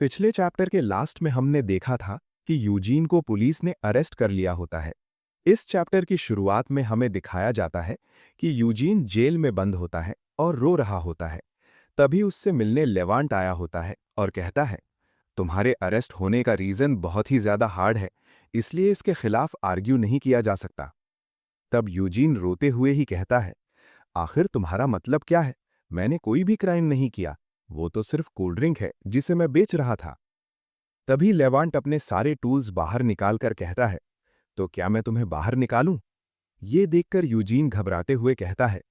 पिछले चैप्टर के लास्ट में हमने देखा था कि यूजीन को पुलिस ने अरेस्ट कर लिया होता है। इस चैप्टर की शुरुआत में हमें दिखाया जाता है कि यूजीन जेल में बंद होता है और रो रहा होता है। तभी उससे मिलने लेवांट आया होता है और कहता है, तुम्हारे अरेस्ट होने का रीज़न बहुत ही ज़्यादा हार्ड है, इसलिए इसके खिलाफ आर्ग्यू नहीं किया जा सकता। तब यूजीन रोते हुए ही कहता है, आखिर तुम्हारा मतलब क्या है? मैंने कोई भी क्राइम नहीं किया, वो तो सिर्फ कोल्ड ड्रिंक है जिसे मैं बेच रहा था। तभी लेवांट अपने सारे टूल्स बाहर निकालकर कहता है, तो क्या मैं तुम्हें बाहर निकालूं? ये देखकर यूजीन घबराते हुए कहता है,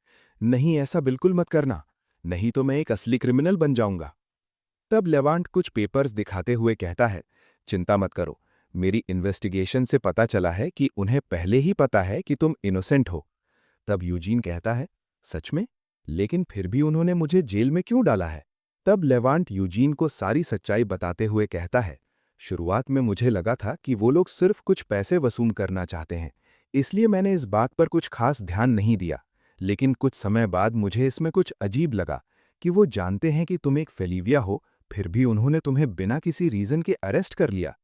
नहीं ऐसा बिल्कुल मत करना, नहीं तो मैं एक असली क्रिमिनल बन जाऊंगा। तब लेवांट कुछ पेपर्स दिखाते हुए कहता है, चिंता मत करो, मेरी इन्वेस्टिगेशन से पता चला है कि उन्हें पहले ही पता है कि तुम इनोसेंट हो। तब यूजीन कहता है, सच में? लेकिन फिर भी उन्होंने मुझे जेल में क्यों डाला है? तब लेवांट यूजीन को सारी सच्चाई बताते हुए कहता है, शुरुआत में मुझे लगा था कि वो लोग सिर्फ कुछ पैसे वसूल करना चाहते हैं, इसलिए मैंने इस बात पर कुछ खास ध्यान नहीं दिया। लेकिन कुछ समय बाद मुझे इसमें कुछ अजीब लगा कि वो जानते हैं कि तुम एक फेलिविया हो, फिर भी उन्होंने तुम्हें बिना किसी रीजन के अरेस्ट कर लिया।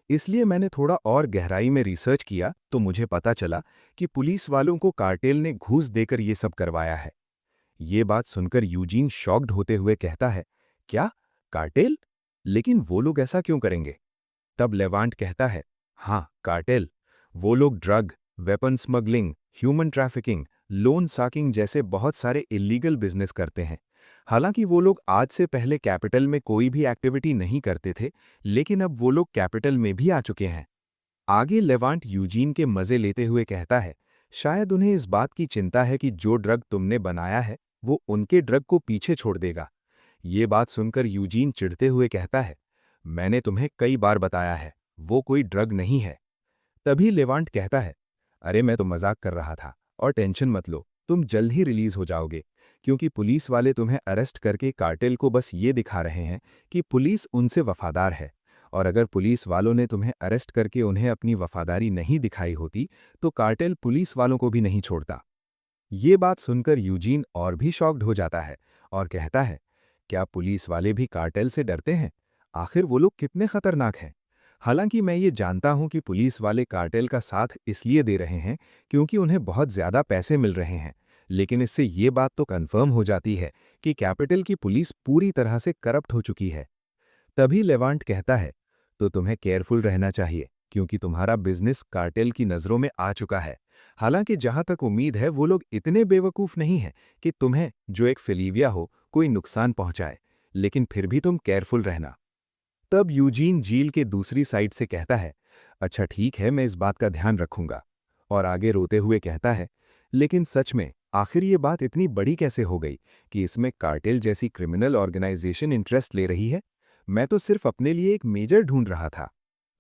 इसलिए मैंने थोड़ा और गहराई में रिसर्च किया तो मुझे पता चला कि पुलिस वालों को कार्टेल ने घूस देकर ये सब करवाया है। ये बात सुनकर यूजीन शॉक्ड होते हुए कहता है, क्या? कार्टेल? लेकिन वो लोग ऐसा क्यों करेंगे? तब लेवांट कहता है, हाँ, कार्टेल। वो लोग drug, weapon smuggling, human trafficking, loan sharking जैसे बहुत सारे इल्लीगल बिजनेस करते हैं। हालांकि वो लोग आज से पहले कैपिटल में कोई भी एक्टिविटी नहीं करते थे, लेकिन अब वो लोग कैपिटल में भी आ चुके हैं। आगे लेवांट यूजीन के मजे लेते हुए कहता है, शायद उन्हें इस बात की चिंता है कि जो ड्रग तुमने बनाया है वो उनके ड्रग को पीछे छोड़ देगा। ये बात सुनकर यूजीन चिढ़ते हुए कहता है, मैंने तुम्हें कई बार बताया है, वो कोई ड्रग नहीं है। तभी लेवांट कहता है, अरे मैं तो मजाक कर रहा था, और टेंशन मत लो, तुम जल्द ही रिलीज हो जाओगे, क्योंकि पुलिस वाले तुम्हें अरेस्ट करके कार्टेल को बस ये दिखा रहे हैं कि पुलिस उनसे वफादार है। और अगर पुलिस वालों ने तुम्हें अरेस्ट करके उन्हें अपनी वफादारी नहीं दिखाई होती तो कार्टेल पुलिस वालों को भी नहीं छोड़ता। ये बात सुनकर यूजीन और भी शॉक्ड हो जाता है और कहता है, क्या पुलिस वाले भी कार्टेल से डरते हैं? आखिर वो लोग कितने खतरनाक हैं? हालांकि मैं ये जानता हूं कि पुलिस वाले कार्टेल का साथ इसलिए दे रहे हैं क्योंकि उन्हें बहुत ज्यादा पैसे मिल रहे हैं, लेकिन इससे ये बात तो कंफर्म हो जाती है कि कैपिटल की पुलिस पूरी तरह से करप्ट हो चुकी है। तभी लेवांट कहता है, तो तुम्हें केयरफुल रहना चाहिए क्योंकि तुम्हारा बिजनेस कार्टेल की नजरों में आ चुका है। हालांकि जहां तक उम्मीद है वो लोग इतने बेवकूफ नहीं हैं कि तुम्हें, जो एक फेलिविया हो, कोई नुकसान पहुंचाए, लेकिन फिर भी तुम केयरफुल रहना। तब यूजीन झील के दूसरी साइड से कहता है, अच्छा ठीक है, मैं इस बात का ध्यान रखूंगा। और आगे रोते हुए कहता है, लेकिन सच में आखिर ये बात इतनी बड़ी कैसे हो गई कि इसमें कार्टेल जैसी क्रिमिनल ऑर्गेनाइजेशन इंटरेस्ट ले रही है? मैं तो सिर्फ अपने लिए एक मेजर ढूंढ रहा था।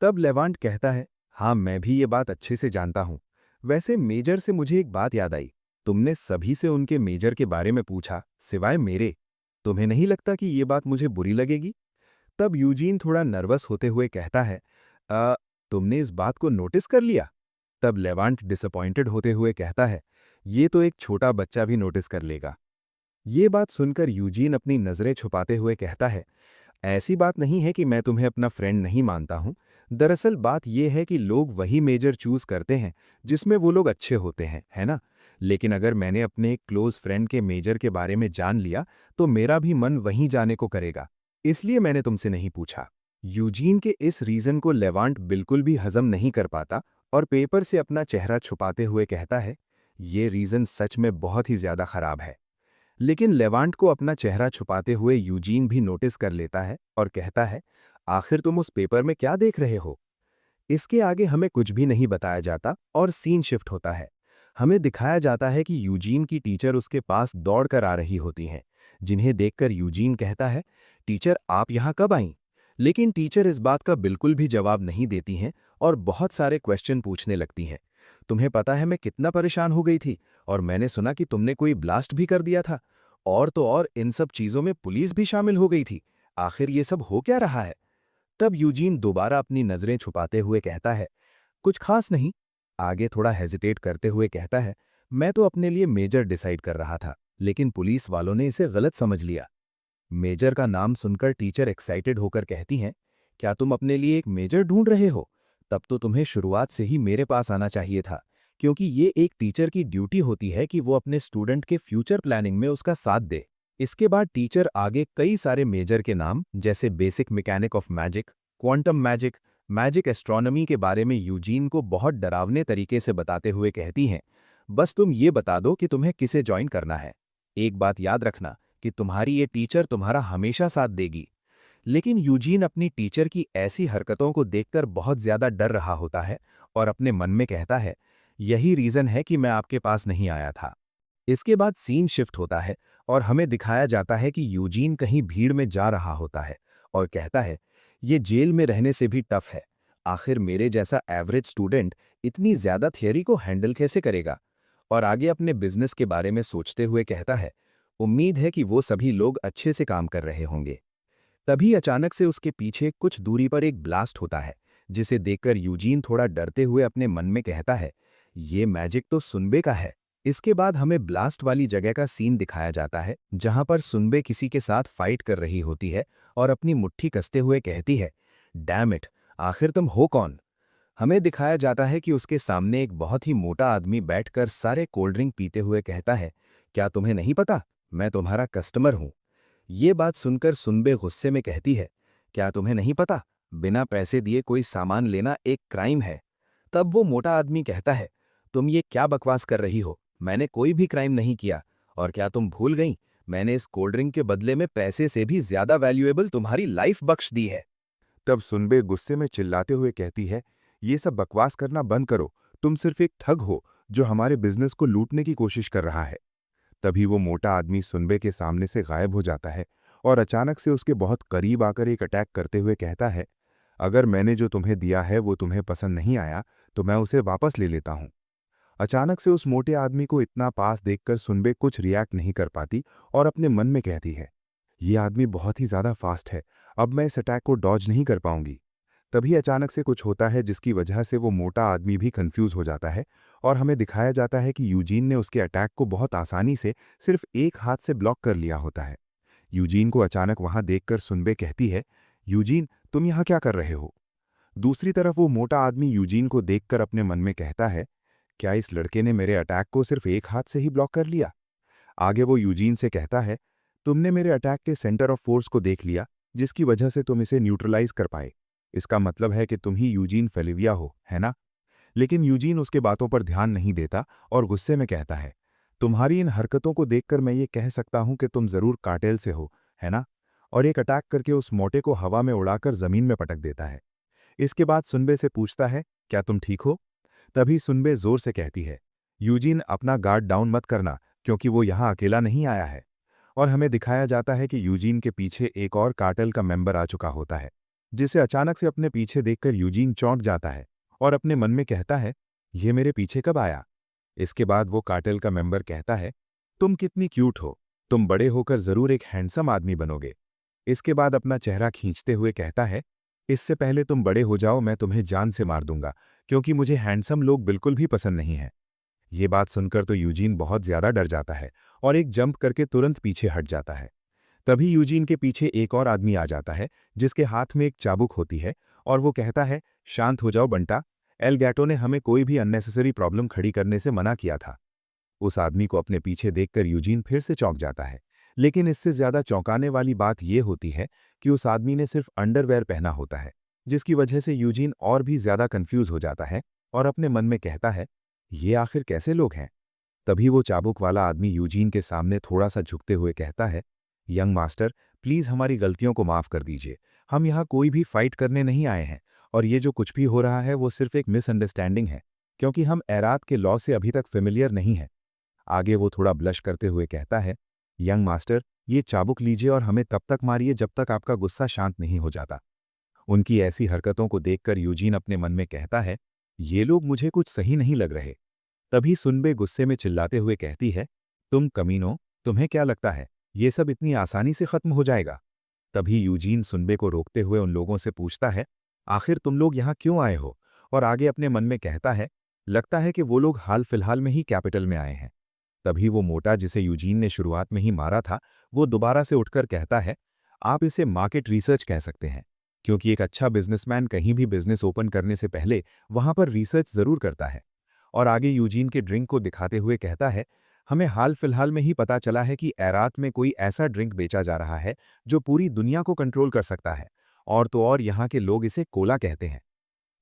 तब लेवांट कहता है, हाँ मैं भी ये बात अच्छे से जानता हूं। वैसे मेजर से मुझे एक बात याद आई, तुमने सभी से उनके मेजर के बारे में पूछा सिवाय मेरे। तुम्हें नहीं लगता कि ये बात मुझे बुरी लगेगी? तब यूजीन थोड़ा नर्वस होते हुए कहता है, "अ, तुमने इस बात को नोटिस कर लिया?" तब लेवांट डिसअपॉइंटेड होते हुए कहता है, ये तो एक छोटा बच्चा भी नोटिस कर लेगा। ये बात सुनकर यूजीन अपनी नज़रें छुपाते हुए कहता है, ऐसी बात नहीं है कि मैं तुम्हें अपना फ्रेंड नहीं मानता हूं। दरअसल बात यह है कि लोग वही मेजर चूज करते हैं जिसमें वो लोग अच्छे होते हैं, है ना? लेकिन अगर मैंने अपने एक क्लोज फ्रेंड के मेजर के बारे में जान लिया तो मेरा भी मन वहीं जाने को करेगा। इसलिए मैंने तुमसे नहीं पूछा। यूजीन के इस रीजन को लेवांट बिल्कुल भी हजम नहीं कर पाता और पेपर से अपना चेहरा छुपाते हुए कहता है, ये रीजन सच में बहुत ही ज्यादा खराब है। लेकिन लेवांट को अपना चेहरा छुपाते हुए यूजीन भी नोटिस कर लेता है और कहता है, आखिर तुम उस पेपर में क्या देख रहे हो? इसके आगे हमें कुछ भी नहीं बताया जाता और सीन शिफ्ट होता है। हमें दिखाया जाता है कि यूजीन की टीचर उसके पास दौड़कर आ रही होती हैं, जिन्हें देखकर यूजीन कहता है, टीचर आप यहाँ कब आईं? लेकिन टीचर इस बात का बिल्कुल भी जवाब नहीं देती हैं और बहुत सारे क्वेश्चन पूछने लगती हैं। तुम्हें पता है मैं कितना परेशान हो गई थी, और मैंने सुना कि तुमने कोई ब्लास्ट भी कर दिया था। और तो और इन सब चीजों में पुलिस भी शामिल हो गई थी। आखिर ये सब हो क्या रहा है? तब यूजीन दोबारा अपनी नजरें छुपाते हुए कहता है, कुछ खास नहीं। आगे थोड़ा हेजिटेट करते हुए कहता है, मैं तो अपने लिए मेजर डिसाइड कर रहा था, लेकिन पुलिस वालों ने इसे गलत समझ लिया। मेजर का नाम सुनकर टीचर एक्साइटेड होकर कहती हैं, क्या तुम अपने लिए एक मेजर ढूंढ रहे हो? तब तो तुम्हें शुरुआत से ही मेरे पास आना चाहिए था, क्योंकि ये एक टीचर की ड्यूटी होती है कि वो अपने स्टूडेंट के फ्यूचर प्लानिंग में उसका साथ दे। इसके बाद टीचर आगे कई सारे मेजर के नाम जैसे basic mechanic of magic, quantum magic, magic astronomy के बारे में यूजीन को बहुत डरावने तरीके से बताते हुए कहती हैं, बस तुम ये बता दो कि तुम्हें किसे ज्वाइन करना है। एक बात याद रखना कि तुम्हारी ये टीचर तुम्हारा हमेशा साथ देगी। लेकिन यूजीन अपनी टीचर की ऐसी हरकतों को देखकर बहुत ज्यादा डर रहा होता है और अपने मन में कहता है, यही रीजन है कि मैं आपके पास नहीं आया था। इसके बाद सीन शिफ्ट होता है और हमें दिखाया जाता है कि यूजीन कहीं भीड़ में जा रहा होता है और कहता है, ये जेल में रहने से भी टफ है। आखिर मेरे जैसा एवरेज स्टूडेंट इतनी ज्यादा थियरी को हैंडल कैसे करेगा? और आगे अपने बिजनेस के बारे में सोचते हुए कहता है, उम्मीद है कि वो सभी लोग अच्छे से काम कर रहे होंगे। तभी अचानक से उसके पीछे कुछ दूरी पर एक ब्लास्ट होता है, जिसे देखकर यूजीन थोड़ा डरते हुए अपने मन में कहता है, ये मैजिक तो सुनबे का है। इसके बाद हमें ब्लास्ट वाली जगह का सीन दिखाया जाता है, जहां पर सुनबे किसी के साथ फाइट कर रही होती है और अपनी मुट्ठी कसते हुए कहती है, डैम इट, आखिर तुम हो कौन? हमें दिखाया जाता है कि उसके सामने एक बहुत ही मोटा आदमी बैठकर सारे कोल्ड ड्रिंक पीते हुए कहता है, क्या तुम्हें नहीं पता, मैं तुम्हारा कस्टमर हूं। ये बात सुनकर सुनबे गुस्से में कहती है, क्या तुम्हें नहीं पता, बिना पैसे दिए कोई सामान लेना एक क्राइम है। तब वो मोटा आदमी कहता है, तुम ये क्या बकवास कर रही हो, मैंने कोई भी क्राइम नहीं किया। और क्या तुम भूल गई, मैंने इस कोल्ड ड्रिंक के बदले में पैसे से भी ज्यादा वैल्यूएबल तुम्हारी लाइफ बख्श दी है। तब सुनबे गुस्से में चिल्लाते हुए कहती है, ये सब बकवास करना बंद करो, तुम सिर्फ एक ठग हो जो हमारे बिजनेस को लूटने की कोशिश कर रहा है। तभी वो मोटा आदमी सुनबे के सामने से गायब हो जाता है और अचानक से उसके बहुत करीब आकर एक अटैक करते हुए कहता है, अगर मैंने जो तुम्हें दिया है वो तुम्हें पसंद नहीं आया तो मैं उसे वापस ले लेता हूं। अचानक से उस मोटे आदमी को इतना पास देखकर सुनबे कुछ रिएक्ट नहीं कर पाती और अपने मन में कहती है, ये आदमी बहुत ही ज्यादा फास्ट है, अब मैं इस अटैक को डॉज नहीं कर पाऊंगी। तभी अचानक से कुछ होता है जिसकी वजह से वो मोटा आदमी भी कंफ्यूज हो जाता है और हमें दिखाया जाता है कि यूजीन ने उसके अटैक को बहुत आसानी से सिर्फ एक हाथ से ब्लॉक कर लिया होता है। यूजीन को अचानक वहां देखकर सुनबे कहती है, यूजीन तुम यहाँ क्या कर रहे हो? दूसरी तरफ वो मोटा आदमी यूजीन को देखकर अपने मन में कहता है, क्या इस लड़के ने मेरे अटैक को सिर्फ एक हाथ से ही ब्लॉक कर लिया? आगे वो यूजीन से कहता है, तुमने मेरे अटैक के सेंटर ऑफ फोर्स को देख लिया, जिसकी वजह से तुम इसे न्यूट्रलाइज कर पाए। इसका मतलब है कि तुम ही यूजीन फेलिविया हो, है ना? लेकिन यूजीन उसके बातों पर ध्यान नहीं देता और गुस्से में कहता है, तुम्हारी इन हरकतों को देखकर मैं ये कह सकता हूं कि तुम जरूर कार्टेल से हो, है ना? और एक अटैक करके उस मोटे को हवा में उड़ाकर जमीन में पटक देता है। इसके बाद सुनबे से पूछता है, क्या तुम ठीक हो? तभी सुनबे जोर से कहती है, यूजीन अपना गार्ड डाउन मत करना, क्योंकि वो यहाँ अकेला नहीं आया है। और हमें दिखाया जाता है कि यूजीन के पीछे एक और कार्टेल का मेंबर आ चुका होता है, जिसे अचानक से अपने पीछे देखकर यूजीन चौंक जाता है और अपने मन में कहता है, ये मेरे पीछे कब आया? इसके बाद वो कार्टेल का मेंबर कहता है, तुम कितनी क्यूट हो, तुम बड़े होकर जरूर एक हैंडसम आदमी बनोगे। इसके बाद अपना चेहरा खींचते हुए कहता है, इससे पहले तुम बड़े हो जाओ मैं तुम्हें जान से मार दूंगा, क्योंकि मुझे हैंडसम लोग बिल्कुल भी पसंद नहीं हैं। ये बात सुनकर तो यूजीन बहुत ज्यादा डर जाता है और एक जंप करके तुरंत पीछे हट जाता है। तभी यूजीन के पीछे एक और आदमी आ जाता है, जिसके हाथ में एक चाबुक होती है और वो कहता है, शांत हो जाओ बंटा, एल गैटो ने हमें कोई भी अननेसेसरी प्रॉब्लम खड़ी करने से मना किया था। उस आदमी को अपने पीछे देखकर यूजीन फिर से चौंक जाता है, लेकिन इससे ज्यादा चौंकाने वाली बात यह होती है कि उस आदमी ने सिर्फ अंडरवेयर पहना होता है, जिसकी वजह से यूजीन और भी ज्यादा कंफ्यूज हो जाता है और अपने मन में कहता है, ये आखिर कैसे लोग हैं? तभी वो चाबुक वाला आदमी यूजीन के सामने थोड़ा सा झुकते हुए कहता है, यंग मास्टर, प्लीज हमारी गलतियों को माफ कर दीजिए, हम यहाँ कोई भी फाइट करने नहीं आए हैं और ये जो कुछ भी हो रहा है वो सिर्फ एक मिसअंडरस्टैंडिंग है, क्योंकि हम एरात के लॉ से अभी तक फेमिलियर नहीं हैं। आगे वो थोड़ा ब्लश करते हुए कहता है, यंग मास्टर, ये चाबुक लीजिए और हमें तब तक मारिए जब तक आपका गुस्सा शांत नहीं हो जाता। उनकी ऐसी हरकतों को देखकर यूजीन अपने मन में कहता है, ये लोग मुझे कुछ सही नहीं लग रहे। तभी सुनबे गुस्से में चिल्लाते हुए कहती है, तुम कमीनो, तुम्हें क्या लगता है ये सब इतनी आसानी से खत्म हो जाएगा? तभी यूजीन सुनबे को रोकते हुए उन लोगों से पूछता है, आखिर तुम लोग यहाँ क्यों आए हो? और आगे अपने मन में कहता है, लगता है कि वो लोग हाल फिलहाल में ही कैपिटल में आए हैं। तभी वो मोटा जिसे यूजीन ने शुरुआत में ही मारा था, वो दोबारा से उठकर कहता है, आप इसे मार्केट रिसर्च कह सकते हैं, क्योंकि एक अच्छा बिजनेसमैन कहीं भी बिजनेस ओपन करने से पहले वहां पर रिसर्च जरूर करता है। और आगे यूजीन के ड्रिंक को दिखाते हुए कहता है, हमें हाल फिलहाल में ही पता चला है कि एरात में कोई ऐसा ड्रिंक बेचा जा रहा है जो पूरी दुनिया को कंट्रोल कर सकता है, और तो और यहाँ के लोग इसे कोला कहते हैं।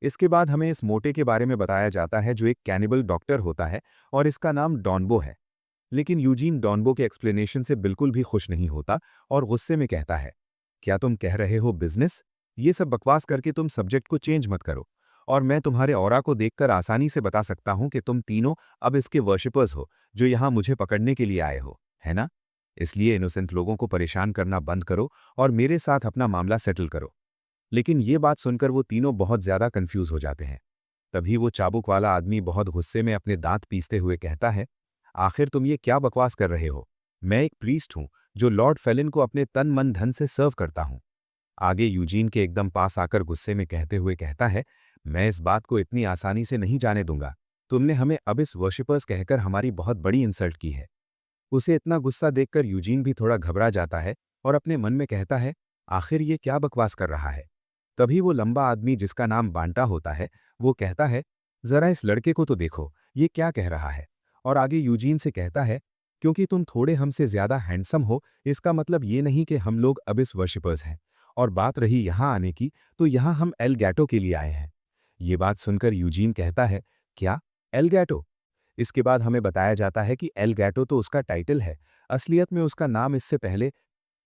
इसके बाद हमें इस मोटे के बारे में बताया जाता है जो एक कैनिबल डॉक्टर होता है और इसका नाम डॉनबो है। लेकिन यूजीन डॉनबो के एक्सप्लेनेशन से बिल्कुल भी खुश नहीं होता और गुस्से में कहता है, क्या तुम कह रहे हो बिजनेस? ये सब बकवास करके तुम सब्जेक्ट को चेंज मत करो, और मैं तुम्हारे ऑरा को देखकर आसानी से बता सकता हूं कि तुम तीनों अब इसके वर्शिपर्स हो जो यहां मुझे पकड़ने के लिए आए हो, है ना? इसलिए इनोसेंट लोगों को परेशान करना बंद करो और मेरे साथ अपना मामला सेटल करो। लेकिन ये बात सुनकर वो तीनों बहुत ज्यादा कंफ्यूज हो जाते हैं। तभी वो चाबुक वाला आदमी बहुत गुस्से में अपने दांत पीसते हुए कहता है, आखिर तुम ये क्या बकवास कर रहे हो? मैं एक प्रीस्ट हूं जो लॉर्ड फेलिन को अपने तन मन धन से सर्व करता हूं। आगे यूजीन के एकदम पास आकर गुस्से में कहते हुए कहता है, मैं इस बात को इतनी आसानी से नहीं जाने दूंगा। तुमने हमें अबिस वर्शिपर्स कहकर हमारी बहुत बड़ी इंसल्ट की है। उसे इतना गुस्सा देखकर यूजीन भी थोड़ा घबरा जाता है और अपने मन में कहता है, आखिर ये क्या बकवास कर रहा है? तभी वो लंबा आदमी जिसका नाम बांटा होता है, वो कहता है, जरा इस लड़के को तो देखो, ये क्या कह रहा है? और आगे यूजीन से कहता है, क्योंकि तुम थोड़े हमसे ज्यादा हैंडसम हो, इसका मतलब ये नहीं कि हम लोग अबिस वर्शिपर्स हैं। और बात रही यहाँ आने की, तो यहाँ हम एल गैटो के लिए आए हैं। ये बात सुनकर यूजीन कहता है, क्या? एल गैटो? इसके बाद हमें बताया जाता है कि एल गैटो तो उसका टाइटल है, असलियत में उसका नाम इससे पहले।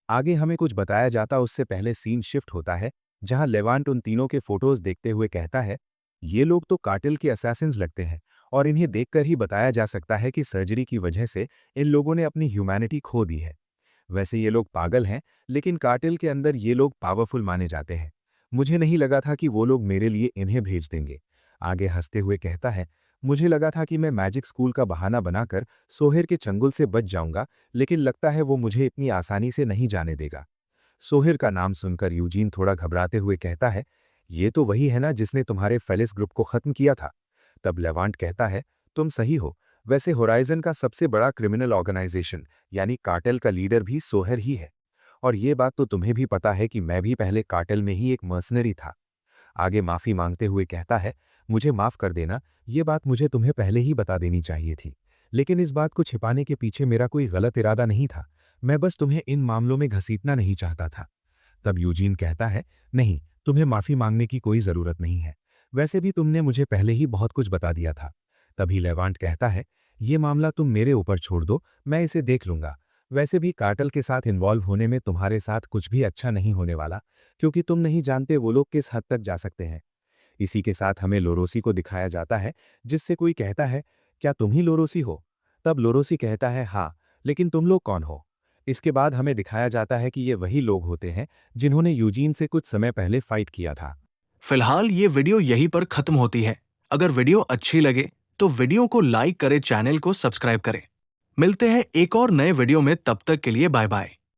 आगे हमें कुछ बताया जाता उससे पहले सीन शिफ्ट होता है, जहां लेवांट उन तीनों के फोटोज देखते हुए कहता है, ये लोग तो कार्टेल के असैसिन्स लगते हैं, और इन्हें देखकर ही बताया जा सकता है कि सर्जरी की वजह से इन लोगों ने अपनी ह्यूमैनिटी खो दी है। वैसे ये लोग पागल हैं, लेकिन कार्टेल के अंदर ये लोग पावरफुल माने जाते हैं। मुझे नहीं लगा था कि वो लोग मेरे लिए इन्हें भेज देंगे। आगे हंसते हुए कहता है, मुझे लगा था कि मैं मैजिक स्कूल का बहाना बनाकर सोहेर के चंगुल से बच जाऊंगा, लेकिन लगता है वो मुझे इतनी आसानी से नहीं जाने देगा। सोहेर का नाम सुनकर यूजीन थोड़ा घबराते हुए कहता है, ये तो वही है ना जिसने तुम्हारे फेलिस ग्रुप को खत्म किया था। तब लेवांट कहता है, तुम सही हो। वैसे होराइजन का सबसे बड़ा क्रिमिनल ऑर्गेनाइजेशन यानी कार्टेल का लीडर भी सोहेर ही है। और ये बात तो तुम्हें भी पता है कि मैं भी पहले कार्टेल में ही एक मर्सनरी था। आगे माफी मांगते हुए कहता है, मुझे माफ कर देना, ये बात मुझे तुम्हें पहले ही बता देनी चाहिए थी। लेकिन इस बात को छिपाने के पीछे मेरा कोई गलत इरादा नहीं था। मैं बस तुम्हें इन मामलों में घसीटना नहीं चाहता था। तब यूजीन कहता है, नहीं, तुम्हें माफी मांगने की कोई जरूरत नहीं है। वैसे भी तुमने मुझे पहले ही बहुत कुछ बता दिया था। तभी लेवांट कहता है, ये मामला तुम मेरे ऊपर छोड़ दो, मैं इसे देख लूंगा। वैसे भी कार्टेल के साथ इन्वॉल्व होने में तुम्हारे साथ कुछ भी अच्छा नहीं होने वाला, क्योंकि तुम नहीं जानते वो लोग किस हद तक जा सकते हैं। इसी के साथ हमें लोरोसी को दिखाया जाता है, जिससे कोई कहता है, क्या तुम ही लोरोसी हो? तब लोरोसी कहता है, हाँ, लेकिन तुम लोग कौन हो? इसके बाद हमें दिखाया जाता है कि ये वही लोग होते हैं जिन्होंने यूजीन से कुछ समय पहले फाइट किया था। फिलहाल ये वीडियो यहीं पर खत्म होती है। अगर वीडियो अच्छी लगे तो वीडियो को लाइक करें, चैनल को सब्सक्राइब करें। मिलते हैं एक और नए वीडियो में, तब तक के लिए बाय बाय।